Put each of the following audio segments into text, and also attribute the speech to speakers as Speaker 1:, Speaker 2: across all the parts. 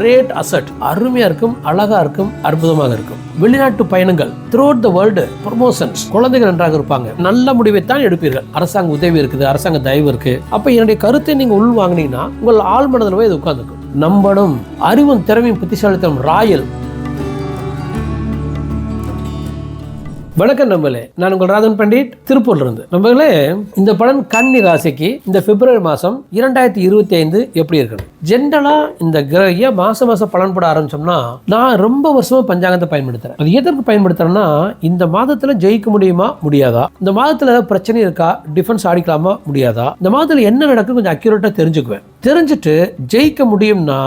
Speaker 1: Great asset, அருமையா இருக்கும், அழகா இருக்கும், அற்புதமாக இருக்கும். வெளிநாட்டு பயணங்கள், த்ரூஅவுட் த வேர்ல்டு, ப்ரமோஷன்ஸ், குழந்தைகள் நன்றாக இருப்பாங்க. நல்ல முடிவை தான் எடுப்பீர்கள். அரசாங்க உதவி இருக்குது, அரசாங்க தயவு இருக்கு. அப்ப என்னுடைய கருத்தை நீங்க உள் வாங்கினீங்கன்னா உங்கள் ஆள் மனதில் போய் இது உட்கார்ந்துக்கும். நம்பணும், அறிவும் திறமையும் புத்திசாலித்தனம் ராயல். வணக்கம் நம்பளே, நான் உங்கள் ராதன் பண்டிட், திருப்பூர்ல இருந்து. நம்பளே, இந்த பலன் கன்னி ராசிக்கு இந்த பிப்ரவரி மாசம் 2025 எப்படி இருக்கணும்? ஜென்ரலா இந்த கிரக மாசம் பலன் போட ஆரம்பிச்சோம்னா, நான் ரொம்ப வருஷமா பஞ்சாங்கத்தை பயன்படுத்துறேன். அது எதற்கு பயன்படுத்துறேன்னா, இந்த மாதத்துல ஜெயிக்க முடியுமா முடியாதா, இந்த மாதத்துல பிரச்சனை இருக்கா, டிஃபென்ஸ் ஆடிக்கலாமா முடியாதா, இந்த மாதத்துல என்ன நடக்கும் கொஞ்சம் அக்யூரேட்டா தெரிஞ்சுக்குவேன். தெரிஞ்சுட்டு ஜெயிக்க முடியும்னா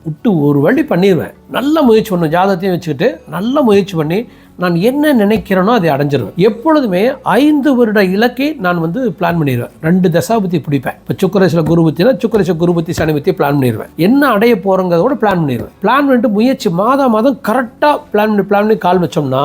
Speaker 1: விட்டு ஒரு வழி பண்ணிடுவேன். நல்ல முயற்சி பண்ணுவேன். ஜாதகத்தையும் வச்சுக்கிட்டு நல்ல முயற்சி பண்ணி நான் என்ன நினைக்கிறேனோ அதை அடைஞ்சிருவேன். எப்பொழுதுமே 5 வருட இலக்கை நான் பிளான் பண்ணிடுவேன். 2 தசாபுத்தி பிடிப்பேன். இப்போ சுக்கரேஸ்வர குருபுத்தினா சுக்கரேஸ்வர குருபுத்தி சனி பத்தி பிளான் பண்ணிடுவேன். என்ன அடைய போறோங்கிறதோட பிளான் பண்ணிடுவேன். பிளான் பண்ணிட்டு முயற்சி மாதம் கரெக்டாக பிளான் பண்ணி கால் வச்சோம்னா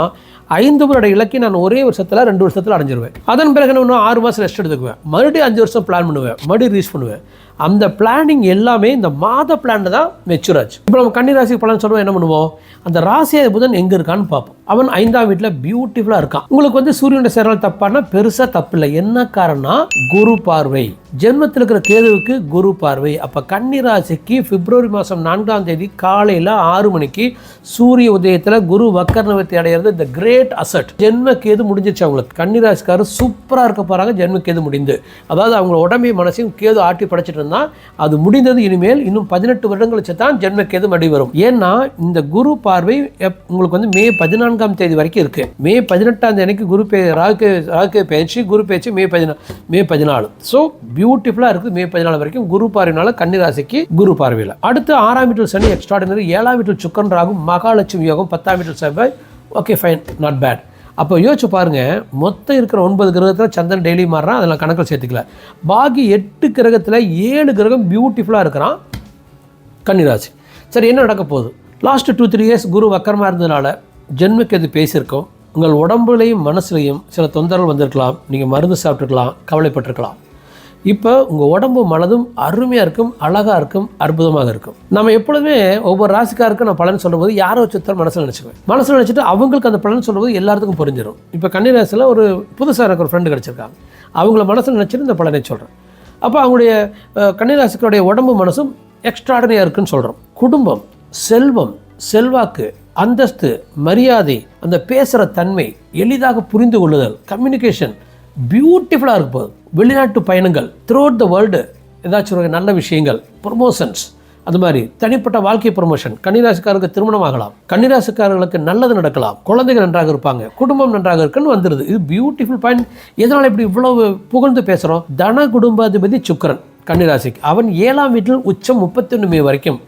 Speaker 1: 5 வருட இலக்கை நான் ஒரே வருஷத்தில் 2 வருஷத்தில் அடைஞ்சிருவேன். அதன் பிறகு இன்னும் 6 மாதம் ரெஸ்ட் எடுத்துக்குவேன். மறுபடியும் 5 வருஷம் பிளான் பண்ணுவேன். மறுபடியும் ரீச் பண்ணுவேன். அந்த பிளானிங் எல்லாமே இந்த மாத பிளான் தான் மெச்சூர் ஆச்சு. இப்போ நம்ம கன்னி ராசி பலன் சொல்லுவோம். என்ன பண்ணுவோம்? அந்த ராசியை புதன் எங்க இருக்கான்னு பார்ப்போம். அவன் 5ஆம் வீட்டில் பியூட்டிஃபுல்லா இருக்கான். உங்களுக்கு சூரியனுடைய சேரல் தப்பானா பெருசா தப்பு இல்லை. என்ன காரணம்? குரு பார்வை. ஜென்மத்தில் இருக்கிற கேதுவுக்கு குரு பார்வை. அப்ப கன்னி ராசிக்கு பிப்ரவரி மாதம் 4ஆம் தேதி காலையில 6 மணிக்கு சூரிய உதயத்துல குரு வக்கர நிவர்த்தி அடைகிறது இந்த கிரேட் அசட். ஜென்ம கேது முடிஞ்சிச்சு. அவங்களுக்கு கன்னி ராசிக்காரர் சூப்பரா இருக்க போறாங்க. ஜென்ம கேது முடிந்து, அதாவது அவங்க உடம்பையும் மனசையும் கேது ஆட்டி படைச்சிட்டு இருந்தா அது முடிந்தது. இனிமேல் இன்னும் 18 வருடங்கள் வச்சு தான் ஜென்ம கேது மடி வரும். ஏன்னா இந்த குரு பார்வை உங்களுக்கு மே 14ஆம் தேதி வரைக்கும் இருக்கு. மே 18ஆம் தேதிக்கு குரு ராகு பயிற்சி, குரு பயிற்சி மே 14. ஸோ பியூட்டிஃபுல்லா இருக்கு. மே 14 வரைக்கும் குரு பார்வையினால கன்னி ராசிக்கு குரு பார்வையில். அடுத்து 6ஆம் வீட்டில் சனி எக்ஸ்ட்ராடினரி, 7ஆம் வீட்டில் சுக்கரன் ராகு, மகாலட்சுமி யோகம், 10ஆம் வீட்டில் செவ்வாய். Okay fine, not bad. அப்போ யோசிச்சு பாருங்க, மொத்தம் இருக்கிற 9 கிரகத்தில் சந்திரன் டெய்லி மாறுறான். அதெல்லாம் கணக்கில் சேர்த்துக்கல. பாக்கி 8 கிரகத்தில் 7 கிரகம் பியூட்டிஃபுல்லாக இருக்கிறான் கன்னிராசி. சரி, என்ன நடக்க போகுது? லாஸ்ட் 2-3 இயர்ஸ் குரு வக்கரமாக இருந்ததுனால ஜென்மக்கு எது பேசியிருக்கோம். உங்கள் உடம்புலையும் மனசுலையும் சில தொந்தரவு வந்திருக்கலாம். நீங்கள் மருந்து சாப்பிட்டுருக்கலாம், கவலைப்பட்டிருக்கலாம். இப்போ உங்கள் உடம்பு மனதும் அருமையாக இருக்கும், அழகாக இருக்கும், அற்புதமாக இருக்கும். நம்ம எப்பொழுதுமே ஒவ்வொரு ராசிக்காருக்கும் நான் பலன் சொல்லும்போது யாரோ சித்தர் மனசில் நினச்சிக்குவேன். மனசில் நினச்சிட்டு அவங்களுக்கு அந்த பலன் சொல்லும்போது எல்லாத்துக்கும் புரிஞ்சிடும். இப்போ கன்னிராசியில் ஒரு புதுசாக எனக்கு ஒரு ஃப்ரெண்டு கிடச்சிருக்காங்க. அவங்கள மனசில் நினச்சிட்டு இந்த பலனை சொல்கிறேன். அப்போ அவங்களுடைய கன்னிராசிக்காருடைய உடம்பு மனசும் எக்ஸ்ட்ராடனரியாக இருக்குன்னு சொல்கிறோம். குடும்பம், செல்வம், செல்வாக்கு, அந்தஸ்து, மரியாதை, அந்த பேசுகிற தன்மை, எளிதாக புரிந்து கொள்ளுதல், கம்யூனிகேஷன் பியூட்டிஃபுல்லாக இருக்க போகுது. வெளிநாட்டு பயணங்கள், த்ரூஅவுட் த வேர்ல்டு, ஏதாச்சும் ஒரு நல்ல விஷயங்கள், ப்ரொமோஷன்ஸ், அது மாதிரி தனிப்பட்ட வாழ்க்கை ப்ரொமோஷன். கன்னிராசிக்காரருக்கு திருமணம் ஆகலாம், கன்னிராசிக்காரர்களுக்கு நல்லது நடக்கலாம், குழந்தைகள் நன்றாக இருப்பாங்க, குடும்பம் நன்றாக இருக்குன்னு வந்துடுது. இது பியூட்டிஃபுல் பாயிண்ட். எதனால் இப்படி இவ்வளவு புகழ்ந்து பேசுகிறோம்? தன குடும்பாதிபதி சுக்கிரன் கன்னிராசிக்கு. அவன் 7ஆம் வீட்டில் உச்சம் 31 மே வரைக்கும்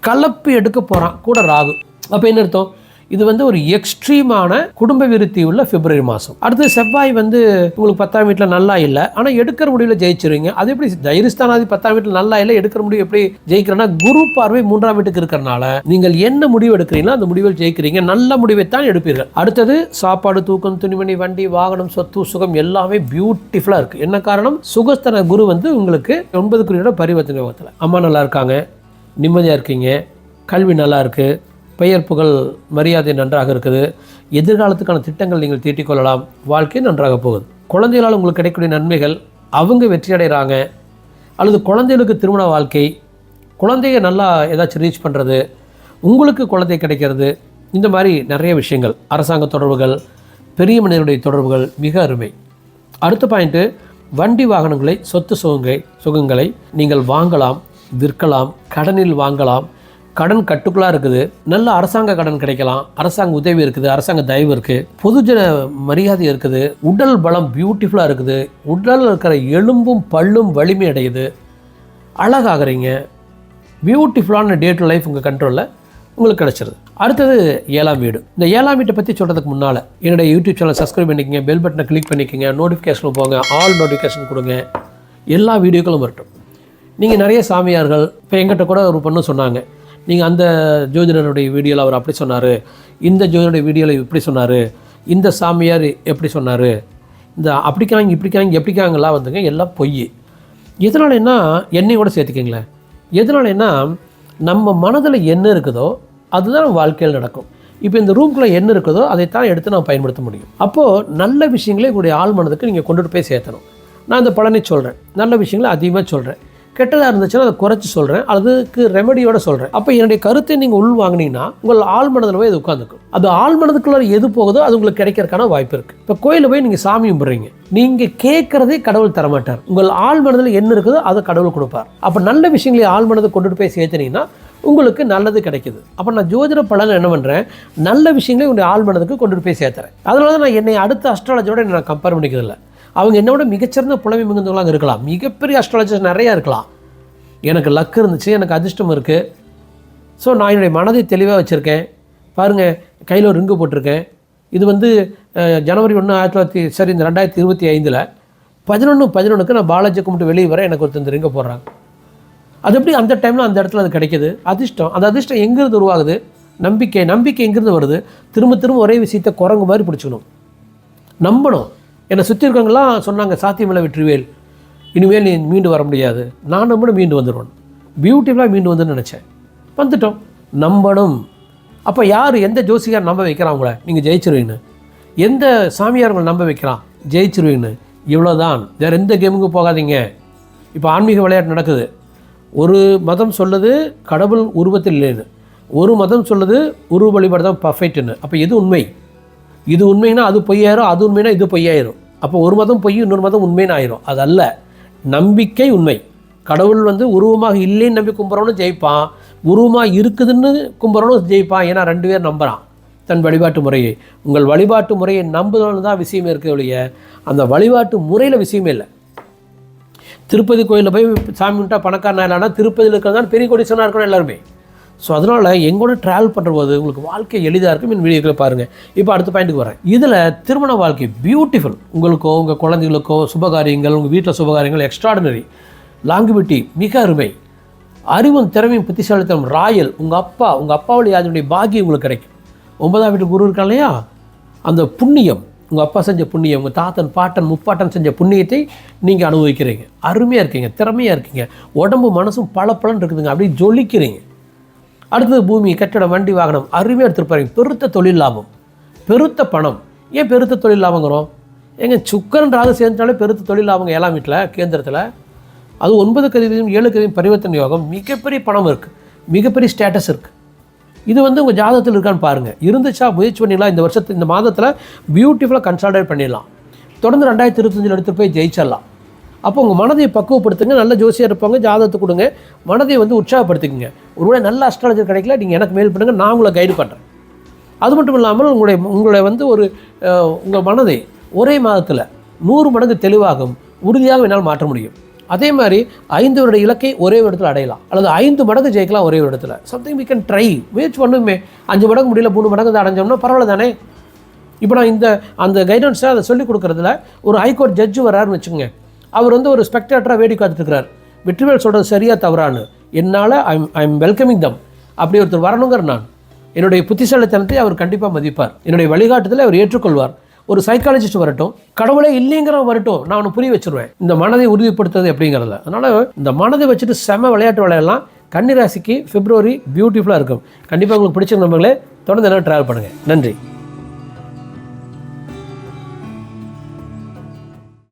Speaker 1: கலப்பு எடுக்க போகிறான், கூட ராகு. அப்போ என்ன அர்த்தம்? இது ஒரு எக்ஸ்ட்ரீமான குடும்ப விருத்தி உள்ள பிப்ரவரி மாதம். அடுத்து செவ்வாய் உங்களுக்கு 10ஆம் வீட்டில் நல்லா இல்லை, ஆனால் எடுக்கிற முடிவில் ஜெயிச்சிருவீங்க. அது எப்படி? தைரியஸ்தானாதி 10ஆம் வீட்டில் நல்லா இல்லை, எடுக்கிற முடிவு எப்படி ஜெயிக்கிறேன்னா குரு பார்வை 3ஆம் வீட்டுக்கு இருக்கிறனால நீங்கள் என்ன முடிவு எடுக்கிறீங்களோ அந்த முடிவில் ஜெயிக்கிறீங்க. நல்ல முடிவை தான் எடுப்பீர்கள். அடுத்தது சாப்பாடு, தூக்கம், துணிமணி, வண்டி, வாகனம், சொத்து, சுகம் எல்லாமே பியூட்டிஃபுல்லாக இருக்குது. என்ன காரணம்? சுகஸ்தன குரு உங்களுக்கு 9 குறியோட பரிவர்த்தனை யோகத்தில். அம்மா நல்லா இருக்காங்க, நிம்மதியாக இருக்கீங்க, கல்வி நல்லா இருக்குது, பெயர் புகழ் மரியாதை நன்றாக இருக்குது, எதிர்காலத்துக்கான திட்டங்கள் நீங்கள் தீட்டிக்கொள்ளலாம், வாழ்க்கை நன்றாக போகுது. குழந்தைகளால் உங்களுக்கு கிடைக்கக்கூடிய நன்மைகள், அவங்க வெற்றி அடைகிறாங்க, அல்லது குழந்தைகளுக்கு திருமண வாழ்க்கை, குழந்தைய நல்லா ஏதாச்சும் ரீச் பண்ணுறது, உங்களுக்கு குழந்தை கிடைக்கிறது, இந்த மாதிரி நிறைய விஷயங்கள். அரசாங்க தொடர்புகள், பெரிய மனிதனுடைய தொடர்புகள் மிக அருமை. அடுத்த பாயிண்ட்டு, வண்டி வாகனங்களை, சொத்து சுகங்களை நீங்கள் வாங்கலாம், விற்கலாம், கடனில் வாங்கலாம், கடன் கட்டுக்குள்ளாக இருக்குது, நல்ல அரசாங்க கடன் கிடைக்கலாம், அரசாங்க உதவி இருக்குது, அரசாங்க தயவு இருக்குது, பொதுஜன மரியாதை இருக்குது, உடல் பலம் பியூட்டிஃபுல்லாக இருக்குது, உடலில் இருக்கிற எலும்பும் பல்லும் வலிமை அடையுது, அழகாகிறீங்க, பியூட்டிஃபுல்லான டே டு லைஃப் உங்கள் கண்ட்ரோலில் உங்களுக்கு கிடச்சிருது. அடுத்தது 7ஆம் வீடு. இந்த 7ஆம் வீட்டை பற்றி சொல்கிறதுக்கு முன்னால் என்னுடைய யூடியூப் சேனல் சப்ஸ்கிரைப் பண்ணிக்கங்க, பெல் பட்டனை கிளிக் பண்ணிக்கங்க, நோட்டிஃபிகேஷன் போங்க, ஆல் நோட்டிஃபிகேஷன் கொடுங்க, எல்லா வீடியோக்களும் வரட்டும். நீங்கள் நிறைய சாமியார்கள் இப்போ எங்கிட்ட கூட ஒரு பொண்ணு சொன்னாங்க, நீங்கள் அந்த ஜோதிடருடைய வீடியோவில் அவர் அப்படி சொன்னார், இந்த ஜோதிடருடைய வீடியோவில் இப்படி சொன்னார், இந்த சாமியார் எப்படி சொன்னார், இந்த அப்படிக்காங்க இப்படிக்காங்க எப்படிக்காங்கலாம் எல்லாம் பொய். எதனாலன்னா என்னையும் கூட சேர்த்துக்கிங்களேன். எதனாலன்னா நம்ம மனதில் என்ன இருக்குதோ அதுதான் நம்ம வாழ்க்கையில் நடக்கும். இப்போ இந்த ரூம்குள்ளே என்ன இருக்குதோ அதைத்தான் எடுத்து நான் பயன்படுத்த முடியும். அப்போது நல்ல விஷயங்களே உங்களுடைய ஆள் மனதுக்கு நீங்கள் கொண்டுட்டு போய் சேர்த்தணும். நான் இந்த பலனை சொல்கிறேன், நல்ல விஷயங்களை அதிகமாக சொல்கிறேன், கெட்டதாக இருந்துச்சுன்னா அதை குறைச்சி சொல்கிறேன், அதுக்கு ரெமெடியோட சொல்கிறேன். அப்போ என்னுடைய கருத்தை நீங்கள் உள் வாங்கினீங்கன்னா உங்கள் ஆள் மனதில் போய் அது உட்காந்துக்கும். அது ஆள் மனதுக்குள்ள எது போகுதோ அது உங்களுக்கு கிடைக்கிறதுக்கான வாய்ப்பு இருக்குது. இப்போ கோயிலில் போய் நீங்கள் சாமி கும்பிட்றீங்க, நீங்கள் கேட்குறதே கடவுள் தரமாட்டார். உங்கள் ஆள் மனதில் என்ன இருக்குதோ அதை கடவுள் கொடுப்பார். அப்போ நல்ல விஷயங்களை ஆள் மனதை கொண்டுட்டு போய் சேர்த்துனீங்கன்னா உங்களுக்கு நல்லது கிடைக்குது. அப்போ நான் ஜோதிட பலன் என்ன பண்ணுறேன், நல்ல விஷயங்களே உங்களுடைய ஆள் மனதுக்கு கொண்டுட்டு போய் சேர்த்துறேன். அதனால தான் நான் என்னை அடுத்த அஸ்ட்ராலஜியோட நான் கம்பேர் பண்ணிக்கிறதில்ல. அவங்க என்னோட மிகச்சிறந்த புலமை மிகுந்தவங்களாக இருக்கலாம், மிகப்பெரிய அஸ்ட்ராலஜர்ஸ் நிறையா இருக்கலாம். எனக்கு லக் இருந்துச்சு, எனக்கு அதிர்ஷ்டம் இருக்குது. ஸோ நான் என்னுடைய மனதை தெளிவாக வச்சுருக்கேன். பாருங்கள், கையில் ஒரு ரிங்கு போட்டிருக்கேன். இது வந்து ஜனவரி 1, 1900 இந்த 2025 11/11 நான் பாலாஜி கும்பிட்டு வெளியே வரேன், எனக்கு ஒருத்தர் இந்த ரிங்கை போடுறாங்க. அது எப்படி அந்த டைமில் அந்த இடத்துல அது கிடைக்கிது? அதிர்ஷ்டம். அந்த அதிர்ஷ்டம் எங்கேருந்து உருவாகுது? நம்பிக்கை. நம்பிக்கை எங்கேருந்து வருது? திரும்ப திரும்ப ஒரே விஷயத்தை குரங்கு மாதிரி பிடிச்சிக்கணும், நம்பணும். என்னை சுற்றி இருக்கவங்களாம் சொன்னாங்க, சாத்தியமில்லை வெற்றிவேல், இனிமேல் நீ மீண்டு வர முடியாது. நான் நம்பணும், மீண்டு வந்துடுவேன், பியூட்டிஃபுல்லாக மீண்டு வந்துன்னு நினச்சேன். வந்துட்டோம், நம்பணும். அப்போ யார் எந்த ஜோசிகார் நம்ப வைக்கிறான் உங்களை, நீங்கள் ஜெயிச்சிருவீங்கன்னு? எந்த சாமியார் உங்களை நம்ப வைக்கிறான், ஜெயிச்சிருவீங்கன்னு? இவ்வளோதான், வேறு எந்த கேமுக்கும் போகாதீங்க. இப்போ ஆன்மீக விளையாட்டு நடக்குது. ஒரு மதம் சொல்லுது கடவுள் உருவத்தில் இல்லைன்னு, ஒரு மதம் சொல்லுது உருவ வழிபாடு தான் பர்ஃபெக்ட்னு. அப்போ எது உண்மை? இது உண்மைன்னா அது பொய்யாயிரும், அது உண்மைனா இது பொய்யாயிரும். அப்போ ஒரு மதம் பொய், இன்னொரு மதம் உண்மைன்னு ஆயிரும். அது அல்ல, நம்பிக்கை உண்மை. கடவுள் வந்து உருவமாக இல்லைன்னு நம்பி கும்புறவனும் ஜெயிப்பான், உருவமாக இருக்குதுன்னு கும்புறவனும் ஜெயிப்பான். ஏன்னா 2 பேர் நம்புகிறான் தன் வழிபாட்டு முறையை. உங்கள் வழிபாட்டு முறையை நம்புதல் தான் விஷயமே இருக்குது ஒழிய அந்த வழிபாட்டு முறையில் விஷயமே இல்லை. திருப்பதி கோயிலில் போய் சாமி விட்டா பணக்காரனா இல்லைனா திருப்பதியில் இருக்கிறதான் பெரிய கோடீஸ்வரனாக இருக்கணும் எல்லாருமே. ஸோ அதனால் எங்கூட ட்ராவல் பண்ணுற போது உங்களுக்கு வாழ்க்கை எளிதாக இருக்கும். என் வீடியோக்களை பாருங்கள். இப்போ அடுத்த பாயிண்ட்டுக்கு வரேன். இதில் திருமண வாழ்க்கை பியூட்டிஃபுல். உங்களுக்கோ உங்கள் குழந்தைகளுக்கோ சுபகாரியங்கள், உங்கள் வீட்டில் சுபகாரியங்கள் எக்ஸ்ட்ராடினரி. லாங்குவிட்டி மிக அருமை. அறிவும் திறமையும் புத்திசாலித்தனம் ராயல். உங்கள் அப்பாவுடைய அதனுடைய பாக்கியம் உங்களுக்கு கிடைக்கும். 9ஆம் வீட்டு குரு இருக்கா இல்லையா, அந்த புண்ணியம், உங்கள் அப்பா செஞ்ச புண்ணியம், உங்கள் தாத்தன் பாட்டன் முப்பாட்டன் செஞ்ச புண்ணியத்தை நீங்கள் அனுபவிக்கிறீங்க. அருமையாக இருக்கீங்க, திறமையாக இருக்கீங்க, உடம்பு மனசும் பலன்னு இருக்குதுங்க, அப்படியே ஜொலிக்கிறீங்க. அடுத்தது பூமி, கட்டடம், வண்டி, வாகனம் அருமையாக எடுத்துருப்பாருங்க. பெருத்த தொழில் லாபம், பெருத்த பணம். ஏன் பெருத்த தொழில் லாபங்கிறோம்? எங்கள் சுக்கரன் ராகு சேர்ந்தாலே பெருத்த தொழில் லாபங்க 7ஆம் வீட்டில் கேந்திரத்தில். அது 9 7 பரிவர்த்தனை யோகம். மிகப்பெரிய பணம் இருக்குது, மிகப்பெரிய ஸ்டேட்டஸ் இருக்குது. இது வந்து உங்கள் ஜாதகத்தில் இருக்கான்னு பாருங்கள். இருந்துச்சா முயற்சி பண்ணிடலாம். இந்த மாதத்தில் பியூட்டிஃபுல்லாக கன்சால்டேட் பண்ணிடலாம். தொடர்ந்து 2025 எடுத்து போய் ஜெயிச்சிடலாம். அப்போ உங்கள் மனதை பக்குவப்படுத்துங்க. நல்ல ஜோசியாக இருப்பாங்க, ஜாதகத்தை கொடுங்க, மனதை வந்து உற்சாகப்படுத்திக்கங்க. ஒருவேளை நல்ல அஸ்ட்ராலஜர் கிடைக்கல, நீங்கள் எனக்கு மெயில் பண்ணுங்கள், நான் உங்களை கைடு பண்ணுறேன். அது மட்டும் இல்லாமல் உங்களை வந்து உங்கள் மனதை ஒரே மாதத்தில் 100 மடங்கு தெளிவாகும், உறுதியாக என்னால் மாற்ற முடியும். அதே மாதிரி 5 வருட இலக்கை ஒரே இடத்துல அடையலாம், அல்லது 5 மடங்கு ஜெயிக்கலாம் ஒரே இடத்துல. சம்திங் வி கேன் ட்ரை, முயற்சி பண்ணுமே. 5 மடங்கு முடியல, 3 மடங்கு அடைஞ்சோம்னா பரவாயில்ல தானே. இப்போ நான் அந்த கைடன்ஸை அதை சொல்லிக் கொடுக்குறதுல ஒரு ஹைகோர்ட் ஜட்ஜு வராருன்னு வச்சுக்கோங்க. அவர் வந்து ஒரு ஸ்பெக்டேட்டராக வேடி காத்துட்டுருக்கிறார். வெற்றிவேல் சொல்கிறது சரியாக தவறான்னு. என்னால் ஐம் வெல்கமிங் தம். அப்படி ஒருத்தர் வரணுங்கிற நான் என்னுடைய புத்திசாலித்தனத்தை அவர் கண்டிப்பாக மதிப்பார். என்னுடைய வழிகாட்டுதலை அவர் ஏற்றுக்கொள்வார். ஒரு சைக்காலஜிஸ்ட் வரட்டும், கடவுளே இல்லைங்கிறவன் வரட்டும், நான் அவனை புரிய வச்சுருவேன் இந்த மனதை உறுதிப்படுத்துறது எப்படிங்கிறதுல. அதனால் இந்த மனதை வச்சுட்டு செம விளையாட்டு விளையாடலாம். கன்னி ராசிக்கு பிப்ரவரி பியூட்டிஃபுல்லாக இருக்கும். கண்டிப்பாக உங்களுக்கு பிடிச்ச நம்பர்களே தொடர்ந்து என்ன ட்ராவல் பண்ணுங்கள். நன்றி.